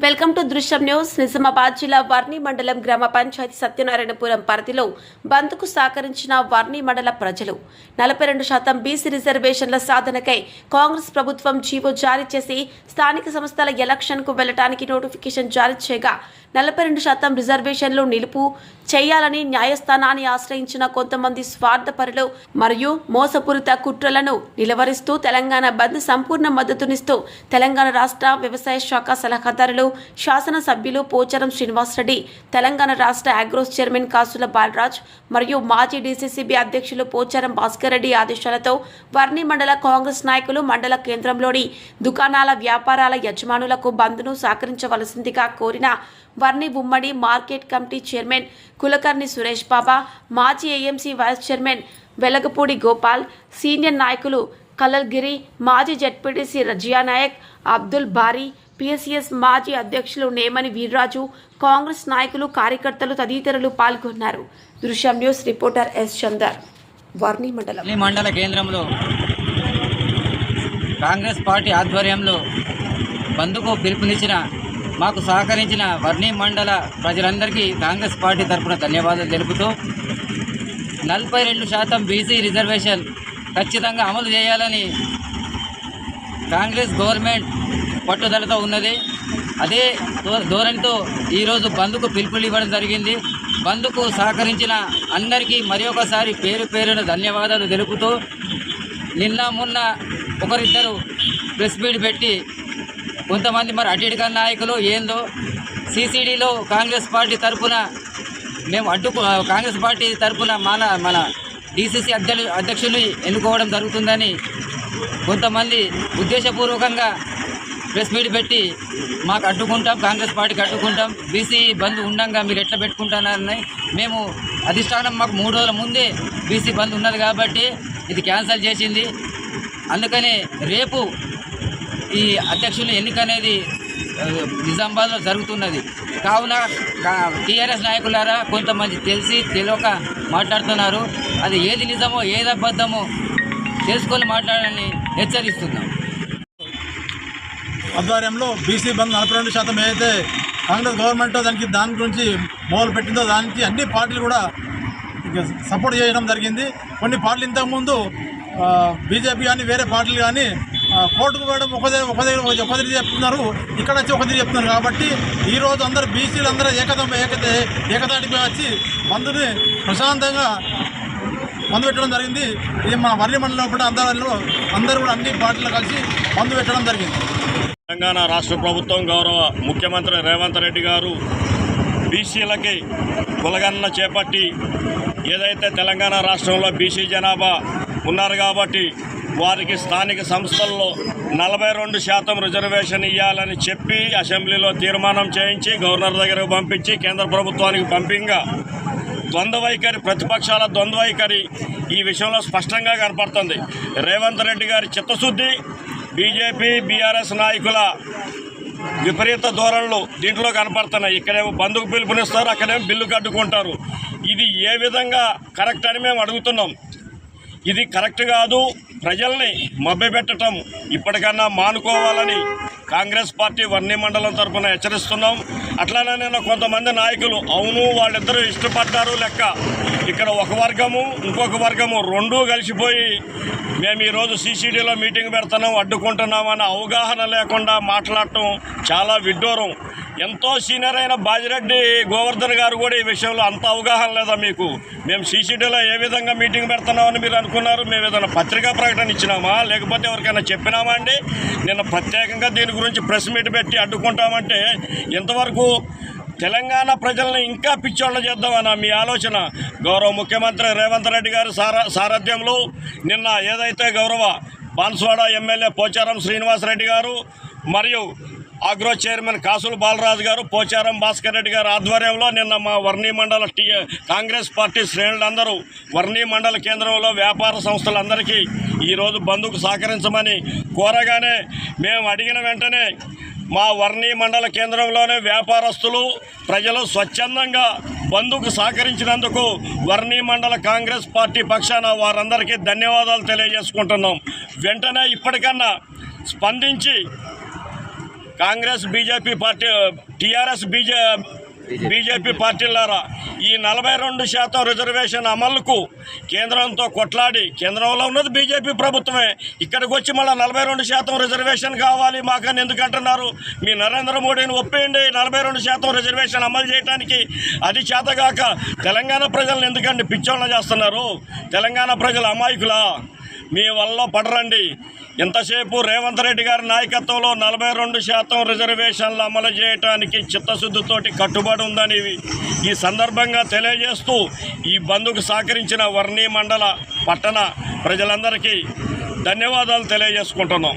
Welcome to దృశ్యం news. Nizamabad జిల్లా వర్ణి మండలం గ్రామ పంచాయతీ సత్యనారాయణపురం పరిధిలో బంద్కు సహకరించిన వర్ణి మండల ప్రజలు 42% బీసీ రిజర్వేషన్ల సాధనకై కాంగ్రెస్ ప్రభుత్వం జీవో జారీ చేసి స్థానిక సంస్థల ఎలక్షన్కు వెళ్లడానికి నోటిఫికేషన్ జారీ చేయగా 42% రిజర్వేషన్లు నిలుపు చేయాలని న్యాయస్థానాన్ని ఆశ్రయించిన కొంతమంది స్వార్థపరులు మరియు మోసపూరిత కుట్రలను నిలవరిస్తూ తెలంగాణ బంద్ సంపూర్ణ మద్దతునిస్తూ తెలంగాణ రాష్ట్ర వ్యవసాయ శాఖ సలహాదారులు శాసనసభ్యులు పోచారం శ్రీనివాసరెడ్డి, తెలంగాణ రాష్ట్ర అగ్రోస్ చైర్మన్ కాసుల బాలరాజ్ మరియు మాజీ డీసీసీబీ అధ్యక్షులు పోచారం భాస్కర్ రెడ్డి ఆదేశాలతో వర్ణి మండల కాంగ్రెస్ నాయకులు మండల కేంద్రంలోని దుకాణాల వ్యాపారాల యజమానులకు బంద్ను సహకరించవలసిందిగా కోరిన వర్ణి ఉమ్మడి market committee chairman Kulkarni Suresh Baba, మాజీ AMC vice chairman Velagapudi Gopal, senior నాయకులు కలల్గిరి, మాజీ జెడ్పీటీసీ రజియా నాయక్, అబ్దుల్ బారీ, పిఎస్సిఎస్ మాజీ అధ్యక్షులు నేమని వీర్రాజు, కాంగ్రెస్ నాయకులు, కార్యకర్తలు తదితరులు పాల్గొన్నారు. దృశ్యం న్యూస్ రిపోర్టర్ ఎస్ చందర్, వర్ణి మండల కేంద్రంలో కాంగ్రెస్ పార్టీ ఆధ్వర్యంలో బంద్కు పిలుపునిచ్చిన మాకు సహకరించిన వర్ణి మండల ప్రజలందరికీ కాంగ్రెస్ పార్టీ తరఫున ధన్యవాదాలు తెలుపుతూ 42% బీసీ రిజర్వేషన్ ఖచ్చితంగా అమలు చేయాలని కాంగ్రెస్ గవర్నమెంట్ పట్టుదలతో ఉన్నది. అదే ధోరణితో ఈరోజు బంద్కు పిలుపులు ఇవ్వడం జరిగింది. బంద్కు సహకరించిన అందరికీ మరి ఒకసారి పేరున ధన్యవాదాలు తెలుపుతూ నిన్న మొన్న ఒకరిద్దరు ప్రెస్ మీట్ పెట్టి కొంతమంది మరి అటు నాయకులు ఏందో సిసిడిలో కాంగ్రెస్ పార్టీ తరఫున మేము కాంగ్రెస్ పార్టీ తరఫున మన డిసిసి అధ్యక్షులు ఎన్నుకోవడం జరుగుతుందని కొంతమంది ఉద్దేశపూర్వకంగా ప్రెస్ మీట్ పెట్టి మాకు అడ్డుకుంటాం, కాంగ్రెస్ పార్టీకి అడ్డుకుంటాం, బీసీ బంద్ ఉండంగా మీరు ఎట్లా పెట్టుకుంటున్నారని మేము అధిష్టానం మాకు 3 రోజుల ముందే బీసీ బంద్ ఉన్నది కాబట్టి ఇది క్యాన్సిల్ చేసింది. అందుకని రేపు ఈ అధ్యక్షుల ఎన్నిక అనేది నిజామాబాద్లో జరుగుతున్నది. కావున టీఆర్ఎస్ నాయకులారా కొంతమంది తెలియక మాట్లాడుతున్నారు. అది ఏది నిజమో ఏది అబద్ధమో తెలుసుకొని మాట్లాడాలని హెచ్చరిస్తున్నాం. ఆధ్వర్యంలో బీసీ బంద్ 42% ఏదైతే కాంగ్రెస్ గవర్నమెంట్ దాని గురించి మొదలు పెట్టిందో దానికి అన్ని పార్టీలు కూడా సపోర్ట్ చేయడం జరిగింది. కొన్ని పార్టీలు ఇంతకుముందు బీజేపీ కానీ వేరే పార్టీలు కానీ కోర్టుకు పోవడం ఒకరి చెప్తున్నారు, ఇక్కడ వచ్చి ఒకరి చెప్తున్నారు. కాబట్టి ఈరోజు అందరూ బీసీలు అందరూ ఏకతాటిపై వచ్చి బంధుని ప్రశాంతంగా బంధు పెట్టడం జరిగింది. ఇది మా వర్ణి మండలం కూడా అందరూ కూడా అన్ని పార్టీలు కలిసి బంధు పెట్టడం జరిగింది. తెలంగాణ రాష్ట్ర ప్రభుత్వం గౌరవ ముఖ్యమంత్రి రేవంత్ రెడ్డి గారు బీసీలకి కులగణన చేపట్టి ఏదైతే తెలంగాణ రాష్ట్రంలో బీసీ జనాభా ఉన్నారు కాబట్టి వారికి స్థానిక సంస్థల్లో 42% రిజర్వేషన్ ఇవ్వాలని చెప్పి అసెంబ్లీలో తీర్మానం చేయించి గవర్నర్ దగ్గరకు పంపించి కేంద్ర ప్రభుత్వానికి పంపింగా ప్రతిపక్షాల ద్వంద్వ వైఖరి ఈ విషయంలో స్పష్టంగా కనపడుతుంది. రేవంత్ రెడ్డి గారి చిత్తశుద్ధి, బీజేపీ బీఆర్ఎస్ నాయకుల విపరీత ధోరణులు దీంట్లో కనపడుతున్నాయి. ఇక్కడేమో బంధుకు పిలుపునిస్తారు, అక్కడేమో బిల్లు కట్టుకుంటారు. ఇది ఏ విధంగా కరెక్ట్ అని మేము అడుగుతున్నాం. ఇది కరెక్ట్ కాదు. ప్రజల్ని మభ్యపెట్టడం ఇప్పటికన్నా మానుకోవాలని కాంగ్రెస్ పార్టీ వర్ణి మండలం తరఫున హెచ్చరిస్తున్నాం. అట్లానే కొంతమంది నాయకులు అవును వాళ్ళిద్దరూ ఇష్టపడ్డారు లెక్క, ఇక్కడ ఒక వర్గము ఇంకొక వర్గము రెండూ కలిసిపోయి మేము ఈరోజు సిసిడిలో మీటింగ్ పెడుతున్నాం అడ్డుకుంటున్నామని అవగాహన లేకుండా మాట్లాడటం చాలా విడ్డూరం. ఎంతో సీనియర్ అయిన బాజిరెడ్డి గోవర్ధన్ గారు కూడా ఈ విషయంలో అంత అవగాహన లేదా మీకు? మేము సిసిడిలో ఏ విధంగా మీటింగ్ పెడుతున్నామని మీరు అనుకున్నారు? మేము ఏదైనా పత్రికా ప్రకటన ఇచ్చినామా లేకపోతే ఎవరికైనా చెప్పినామా అండి? నిన్న ప్రత్యేకంగా దీని గురించి ప్రెస్ మీట్ పెట్టి అడ్డుకుంటామంటే ఇంతవరకు తెలంగాణ ప్రజలను ఇంకా పిచ్చోళ్ళ చేద్దామన్నా మీ ఆలోచన? గౌరవ ముఖ్యమంత్రి రేవంత్ రెడ్డి గారి సారథ్యంలో నిన్న ఏదైతే గౌరవ బాన్స్వాడ ఎమ్మెల్యే పోచారం శ్రీనివాసరెడ్డి గారు మరియు అగ్రో చైర్మన్ కాసుల బాలరాజు గారు, పోచారం భాస్కర్ రెడ్డి గారు ఆధ్వర్యంలో నిన్న మా వర్ణి మండల కాంగ్రెస్ పార్టీ శ్రేణులందరూ వర్ణి మండల కేంద్రంలో వ్యాపార సంస్థలందరికీ ఈరోజు బంధుకు సహకరించమని కోరగానే మేము అడిగిన వెంటనే మా వర్ణి మండల కేంద్రంలోనే వ్యాపారస్తులు ప్రజలు స్వచ్ఛందంగా బంధుకు సహకరించినందుకు వర్ణి మండల కాంగ్రెస్ పార్టీ పక్షాన వారందరికీ ధన్యవాదాలు తెలియజేసుకుంటున్నాం. వెంటనే ఇప్పటికన్నా స్పందించి Congress BJP party TRS BJP పార్టీలారా ఈ 42% రిజర్వేషన్ అమలుకు కేంద్రంతో కొట్లాడి, కేంద్రంలో ఉన్నది బీజేపీ ప్రభుత్వమే, ఇక్కడికి వచ్చి మళ్ళీ 42% రిజర్వేషన్ కావాలి మాకని ఎందుకంటున్నారు? మీ నరేంద్ర మోడీని ఒప్పేయండి 42% రిజర్వేషన్ అమలు చేయడానికి. అది చేతగాక తెలంగాణ ప్రజలను ఎందుకండి పిచ్చోళ్ళ చేస్తున్నారు? తెలంగాణ ప్రజల అమాయకులా? మీ వల్ల పడరండి. ఎంతసేపు రేవంత్ రెడ్డి గారి నాయకత్వంలో 42% రిజర్వేషన్లు అమలు చేయడానికి చిత్తశుద్ధితోటి కట్టుబడి ఉందని ఈ సందర్భంగా తెలియజేస్తూ ఈ బంద్కు సహకరించిన వర్ణి మండల పట్టణ ప్రజలందరికీ ధన్యవాదాలు తెలియజేసుకుంటున్నాం.